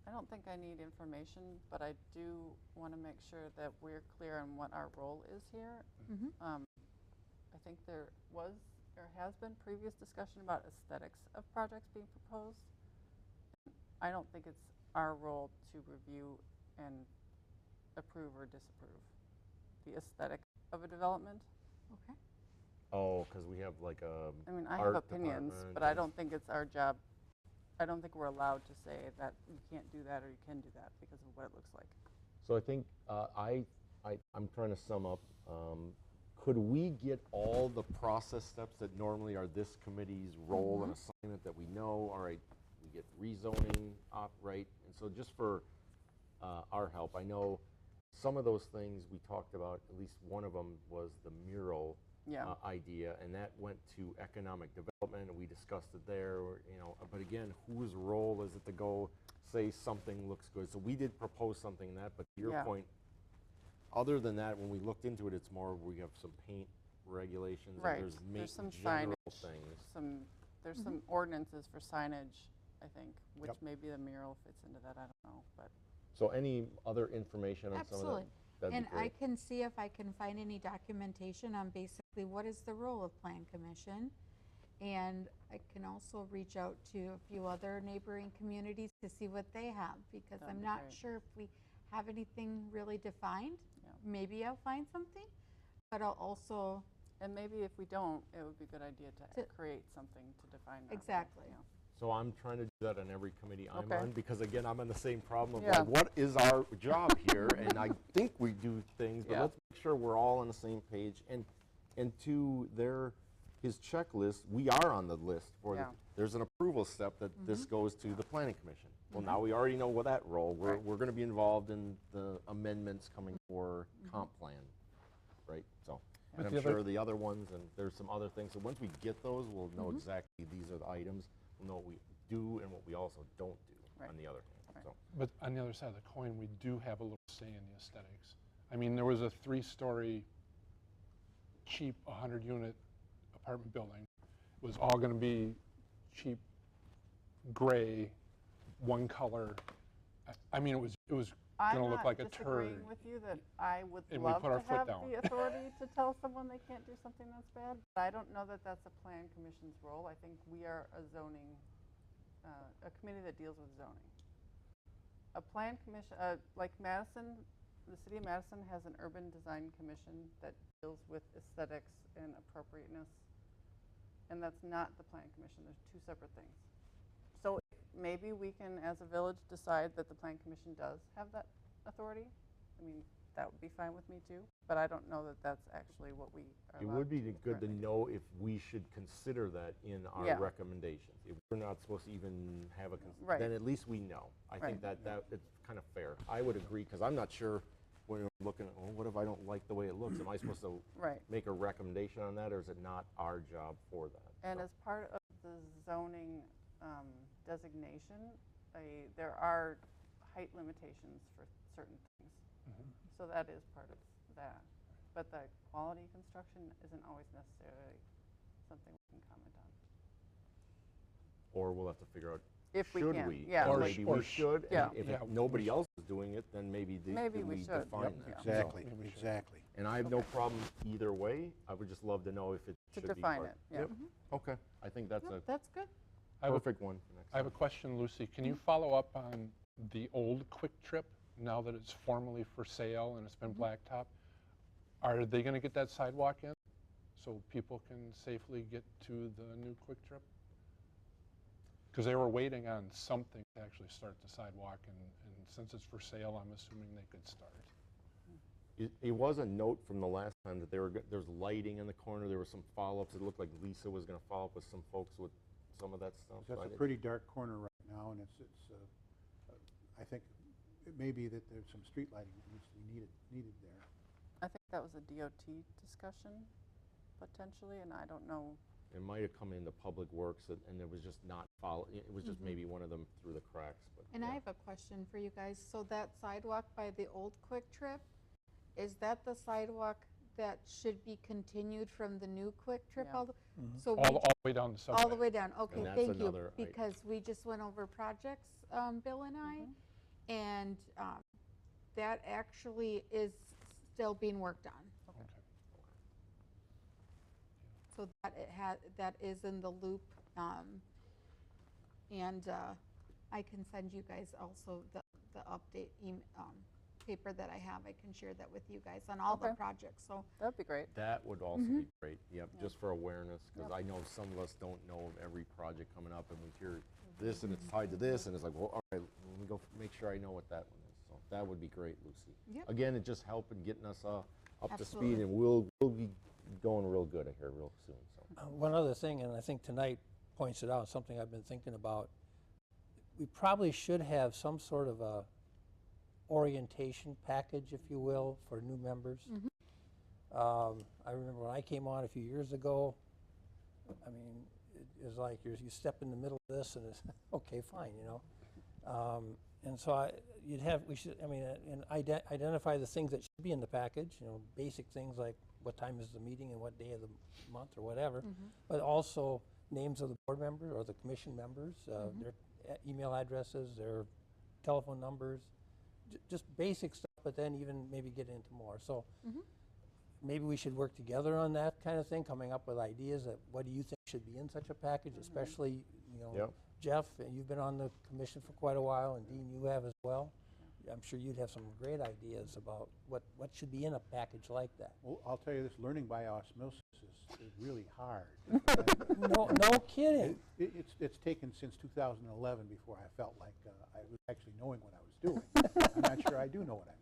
S3: I don't think I need information, but I do want to make sure that we're clear on what our role is here. I think there has been previous discussion about aesthetics of projects being proposed. I don't think it's our role to review and approve or disapprove the aesthetic of a development.
S2: Okay.
S1: Oh, because we have like a.
S3: I mean, I have
S1: art
S3: opinions,
S1: department
S3: but I
S1: and-
S3: don't think it's our job. I don't think we're allowed to say that you can't do that or you can do that because of what it looks like.
S1: So I think I'm trying to sum up. Could we get all the process steps that normally are this committee's role and assignment that we know? All right, we get rezoning right, and so just for our help, I know some of those things we talked about. At least one of them was the mural
S3: Yeah.
S1: idea, and that went to economic development, and we discussed it there. But again, whose role is it to go say something looks good? So we did propose something in that, but to your
S3: Yeah.
S1: point, other than that, when we looked into it, it's more we have some paint regulations.
S3: Right.
S1: And
S3: There's some
S1: general
S3: signage,
S1: things.
S3: There's some ordinances for signage, I think, which
S1: Yep.
S3: maybe the mural fits into that. I don't know, but
S1: So any other information on some
S2: Absolutely.
S1: of that? That'd
S2: And
S1: be great.
S2: I can see if I can find any documentation on basically what is the role of Plan Commission. And I can also reach out to a few other neighboring communities to see what they have, because
S3: That'd
S2: I'm
S3: be
S2: not
S3: great.
S2: sure if we have anything really defined.
S3: Yeah.
S2: Maybe I'll find something, but I'll also,
S3: and maybe if we don't, it would be a good idea to
S2: To-
S3: create something to define that role,
S2: Exactly.
S3: yeah.
S1: So I'm trying to do that on every committee I'm
S3: Okay.
S1: on, because again, I'm on the same problem of
S3: Yeah.
S1: like, what is our job here? And I think we do things, but
S3: Yeah.
S1: let's make sure we're all on the same page. And to his checklist, we are on the list for,
S3: Yeah.
S1: there's an approval step that this goes to the planning commission. Well, now we already know what that role, we're
S3: Right.
S1: going to be involved in the amendments coming for comp plan, right? So, and
S6: But
S1: I'm
S6: the other-
S1: sure the other ones, and there's some other things. So once we get those, we'll know exactly these are the items. We'll know what we do and what we also don't do
S3: Right.
S1: on the other hand.
S3: Right.
S1: So,
S7: But on the other side of the coin, we do have a little say in the aesthetics. I mean, there was a 3-story, cheap 100-unit apartment building. It was all going to be cheap, gray, one color. I mean, it was going to look like a
S3: I'm not
S7: turd.
S3: disagreeing with you that I would
S7: And we
S3: love
S7: put our
S3: to
S7: foot
S3: have
S7: down.
S3: the authority to tell someone they can't do something that's bad, but I don't know that that's a plan commission's role. I think we are a zoning, a committee that deals with zoning. A plan commission, like Madison, the city of Madison has an urban design commission that deals with aesthetics and appropriateness, and that's not the plan commission. There's two separate things. So maybe we can, as a village, decide that the plan commission does have that authority. I mean, that would be fine with me too, but I don't know that that's actually what we are
S1: it
S3: allowed
S1: would be
S3: to
S1: good to
S3: currently.
S1: know if we should consider that in our
S3: Yeah.
S1: recommendations. If we're not supposed to even have a,
S3: Right.
S1: then at least we know. I think
S3: Right.
S1: that it's kind of fair. I would agree, because I'm not sure when we're looking at, well, what if I don't like the way it looks? Am I supposed to
S3: Right.
S1: make a recommendation on that, or is it not our job for that?
S3: And
S1: So-
S3: as part of the zoning designation, there are height limitations for certain things. So that is part of that. But the quality construction isn't always necessarily something we can comment on.
S1: Or we'll have to figure out
S3: If we
S1: should
S3: can,
S1: we?
S3: yeah.
S1: Or
S7: Or
S3: like-
S1: maybe
S7: or
S1: we should,
S3: Yeah.
S1: and if
S7: Yeah,
S1: nobody else is doing it, then maybe
S3: Maybe we
S1: we
S3: should.
S1: define
S3: Yep,
S1: that.
S4: Exactly,
S7: maybe we should.
S4: exactly.
S1: And I have no problem either way. I would just love to know if it
S3: To
S1: should be
S3: define
S1: part.
S3: it, yeah.
S1: Yep. Okay, I think that's
S2: Yep,
S1: a
S2: that's good.
S7: I have a-
S1: perfect one for next
S7: I have a
S1: time.
S7: question, Lucy. Can you follow up on the old Quick Trip now that it's formally for sale and it's been blacktop? Are they going to get that sidewalk in so people can safely get to the new Quick Trip? Because they were waiting on something to actually start the sidewalk, and since it's for sale, I'm assuming they could start.
S1: It was a note from the last time that there's lighting in the corner. There were some follow-ups. It looked like Lisa was going to follow up with some folks with some of that stuff. so
S4: That's
S1: I
S4: a
S1: didn't-
S4: pretty dark corner right now, and I think it may be that there's some street lighting that needs to be needed there.
S3: I think that was a DOT discussion, potentially, and I don't know.
S1: It might have come into Public Works and it was just not follow. It was just maybe one of them through the cracks. But
S2: And I
S1: yeah.
S2: have a question for you guys. So that sidewalk by the old Quick Trip, is that the sidewalk that should be continued from the new Quick Trip?
S3: Yeah.
S2: So
S7: All the way down the subway.
S2: all the way down, okay,
S1: that's
S2: thank you.
S1: another item.
S2: Because we just went over projects, Bill and I, and that actually is still being worked on.
S7: Okay.
S2: So that that is in the loop, and I can send you guys also the update paper that I have. I can share that with you guys on all the
S3: Okay.
S2: projects, so.
S3: That'd be great.
S1: That would also be great, yep,
S3: Yeah.
S1: just for awareness, because I know some of us don't know of every project coming up, and we hear this, and it's tied to this, and it's like, well, all right, let me go make sure I know what that one is. So that would be great, Lucy.
S2: Yep.
S1: Again, it just helping getting us up to speed,
S2: Absolutely.
S1: and we'll be going real good here real soon, so.
S6: One other thing, and I think tonight points it out, something I've been thinking about. We probably should have some sort of a orientation package, if you will, for new members. I remember when I came on a few years ago, I mean, it was like you step in the middle of this and it's, okay, fine, you know. And so we should, I mean, and identify the things that should be in the package, you know, basic things like what time is the meeting and what day of the month or whatever, but also names of the board members or the commission members, their email addresses, their telephone numbers, just basic stuff, but then even maybe get into more. So maybe we should work together on that kind of thing, coming up with ideas that what do you think should be in such a package, especially, you know,
S1: Yep.
S6: Jeff, you've been on the commission for quite a while, and Dean, you have as well. I'm sure you'd have some great ideas about what should be in a package like that.
S4: Well, I'll tell you this, learning by osmosis is really hard.
S6: No kidding.
S4: It's taken since 2011 before I felt like I was actually knowing what I was doing. I'm not sure I do know what I'm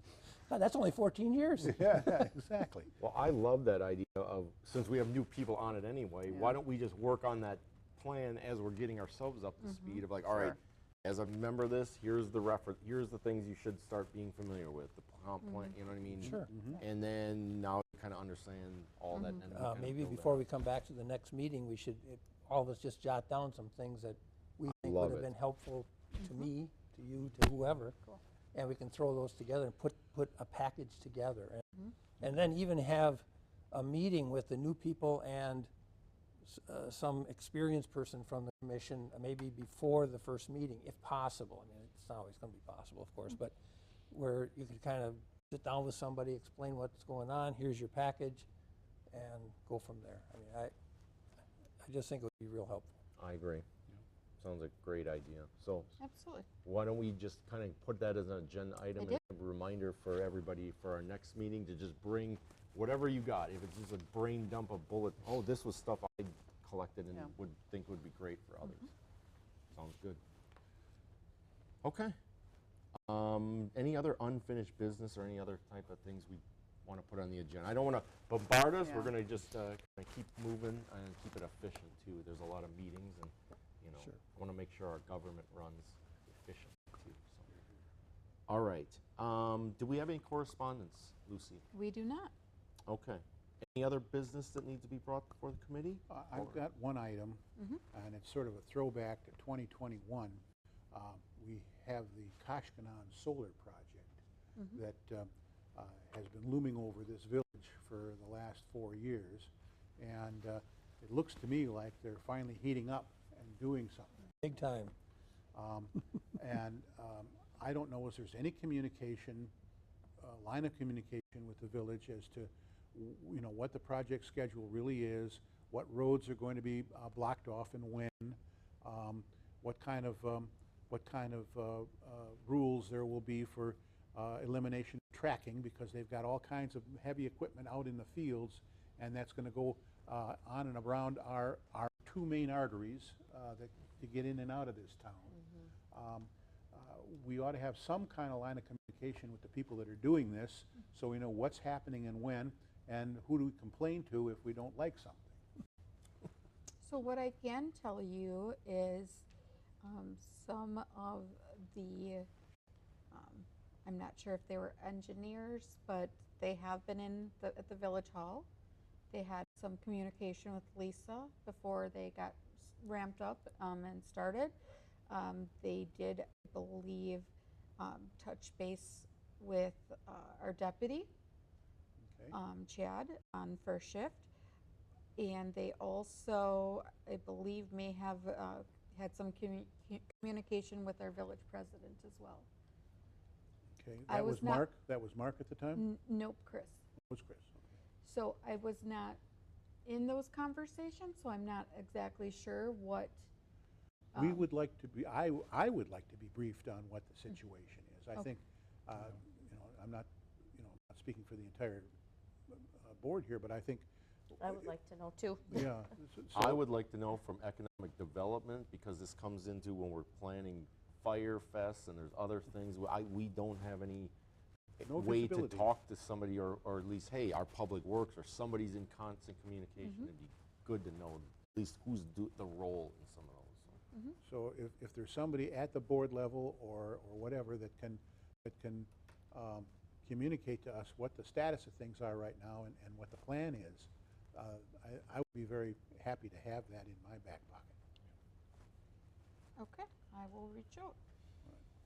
S6: God, that's only 14 years.
S4: doing. Yeah, exactly.
S1: Well, I love that idea of, since we have new people on it anyway, why don't we just work on that plan as we're getting ourselves up to speed of like, all right,
S3: Sure.
S1: as a member of this, here's the reference, here's the things you should start being familiar with, the comp plan, you know what I mean?
S6: Sure.
S1: And then now you kind of understand all that. And then we kinda
S6: Maybe
S1: build
S6: before
S1: that.
S6: we come back to the next meeting, we should, all of us just jot down some things that we think
S1: Love
S6: would have
S1: it.
S6: been helpful to me, to you, to whoever.
S3: Cool.
S6: And we can throw those together and put a package together. And then even have a meeting with the new people and some experienced person from the commission, maybe before the first meeting, if possible. I mean, it's not always going to be possible, of course, but where you could kind of sit down with somebody, explain what's going on, here's your package, and go from there. I mean, I just think it would be real helpful.
S1: I agree. Sounds like a great idea. So
S2: Absolutely.
S1: why don't we just kind of put that as an agenda item
S2: did.
S1: and a reminder for everybody for our next meeting to just bring whatever you got. If it's just a brain dump of bullet, oh, this was stuff I collected and
S3: Yeah.
S1: would think would be great for others. Sounds good. Okay. Any other unfinished business or any other type of things we want to put on the agenda? I don't want to bombard us. We're
S3: Yeah.
S1: going to just kind of keep moving and keep it efficient too. There's a lot of meetings and, you know,
S6: Sure.
S1: I want to make sure our government runs efficiently too. So. All right. Do we have any correspondence, Lucy?
S2: We do not.
S1: Okay. Any other business that needs to be brought before the committee?
S4: I've got one item, and it's sort of a throwback to 2021. We have the Koshkanon Solar Project that has been looming over this village for the last 4 years. And it looks to me like they're finally heating up and doing something.
S6: Big time.
S4: And I don't know if there's any communication, line of communication with the village as to, you know, what the project schedule really is, what roads are going to be blocked off and when, what kind of rules there will be for elimination of tracking, because they've got all kinds of heavy equipment out in the fields, and that's going to go on and around our two main arteries to get in and out of this town. We ought to have some kind of line of communication with the people that are doing this, so we know what's happening and when, and who do we complain to if we don't like something.
S2: So what I can tell you is some of the, I'm not sure if they were engineers, but they have been at the Village Hall. They had some communication with Lisa before they got ramped up and started. They did, I believe, touch base with our deputy,
S4: Okay.
S2: Chad, on first shift. And they also, I believe, may have had some communication with our village president as well.
S4: Okay,
S2: I
S4: that
S2: was
S4: was
S2: not-
S4: Mark? That was Mark at the time?
S2: Nope, Chris.
S4: It was Chris. Okay.
S2: So I was not in those conversations, so I'm not exactly sure what.
S4: We would like to be, I would like to be briefed on what the situation is. I
S2: Okay.
S4: think, you know, I'm not speaking for the entire board here, but I think,
S9: I would like to know too.
S4: yeah.
S1: I would like to know from economic development, because this comes into when we're planning Fire Fest and there's other things. We don't have any
S4: No
S1: way to
S4: visibility.
S1: talk to somebody, or at least, hey, our public works or somebody's in constant communication. It'd be good to know at least who's the role in some of those.
S4: So if there's somebody at the board level or whatever that can communicate to us what the status of things are right now and what the plan is, I would be very happy to have that in my back pocket.
S2: Okay, I will reach out.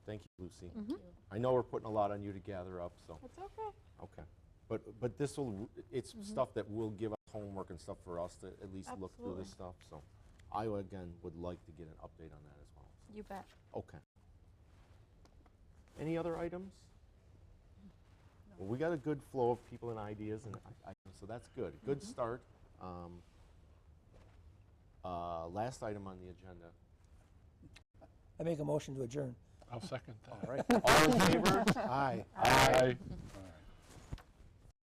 S1: Thank you, Lucy.
S2: Mhm.
S1: I know we're putting a lot on you to gather up, so,
S2: That's okay.
S1: okay. But this will, it's stuff that will give us homework and stuff for us to at least look through this stuff, so. I, again, would like to get an update on that as well.
S2: You bet.
S1: Okay. Any other items? Well, we got a good flow of people and ideas, and so that's good. Good start. Last item on the agenda.
S6: I make a motion to adjourn.
S7: I'll second that.
S4: All right.
S1: All in favor?
S4: Aye.
S1: Aye.
S4: All